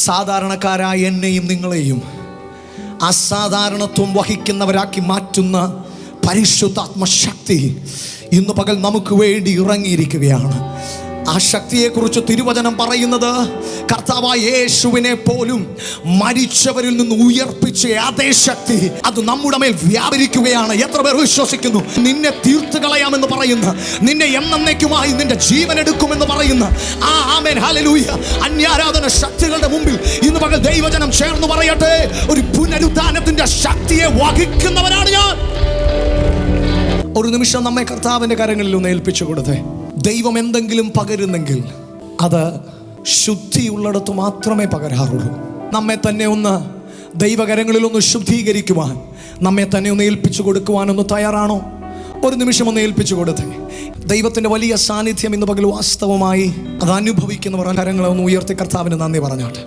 സാധാരണക്കാരായ എന്നെയും നിങ്ങളെയും അസാധാരണത്വം വഹിക്കുന്നവരാക്കി മാറ്റുന്ന പരിശുദ്ധാത്മശക്തി ഇന്ന് പകൽ നമുക്ക് വേണ്ടി ഇറങ്ങിയിരിക്കുകയാണ്. ആ ശക്തിയെക്കുറിച്ച് തിരുവചനം പറയുന്നത്, കർത്താവായ യേശുവിനെ പോലും മരിച്ചവരിൽ നിന്ന് ഉയർപ്പിച്ച അതേ ശക്തി അത് നമ്മുടെ മേൽ വ്യാപരിക്കുകയാണ്. എത്ര പേർ വിശ്വസിക്കുന്നു? നിന്നെ തീർത്തു കളയാമെന്ന് പറയുന്ന, നിന്നെ എന്നേക്കുമായി നിന്റെ ജീവൻ എടുക്കുമെന്ന് പറയുന്ന ആ ആമേൻ ഹല്ലേലൂയ അന്യാരാധന ശക്തികളുടെ മുമ്പിൽ ഇന്ന് പകൽ ദൈവജനം ചേർന്ന് പറയട്ടെ, ഒരു പുനരുത്ഥാനത്തിന്റെ ശക്തിയെ വഹിക്കുന്നവനാണ് ഞാൻ. ഒരു നിമിഷം നമ്മെ കർത്താവിന്റെ കരങ്ങളിൽ ഒന്ന് ഏൽപ്പിച്ചു കൊടുത്തേ. ദൈവം എന്തെങ്കിലും പകരുന്നെങ്കിൽ അത് ശുദ്ധിയുള്ളിടത്ത് മാത്രമേ പകരാറുള്ളൂ. നമ്മെ തന്നെ ഒന്ന് ദൈവകരങ്ങളിൽ ഒന്ന് ശുദ്ധീകരിക്കുവാൻ, നമ്മെ തന്നെ ഒന്ന് ഏൽപ്പിച്ചു കൊടുക്കുവാനൊന്ന് തയ്യാറാണോ? ഒരു നിമിഷം ഒന്ന് ഏൽപ്പിച്ചു കൊടുത്തേ. ദൈവത്തിൻ്റെ വലിയ സാന്നിധ്യം ഇന്ന് പകൽ വാസ്തവമായി അത് അനുഭവിക്കുന്നവർ കരങ്ങളെ ഒന്ന് ഉയർത്തി കർത്താവിന് നന്ദി പറഞ്ഞാട്ടെ.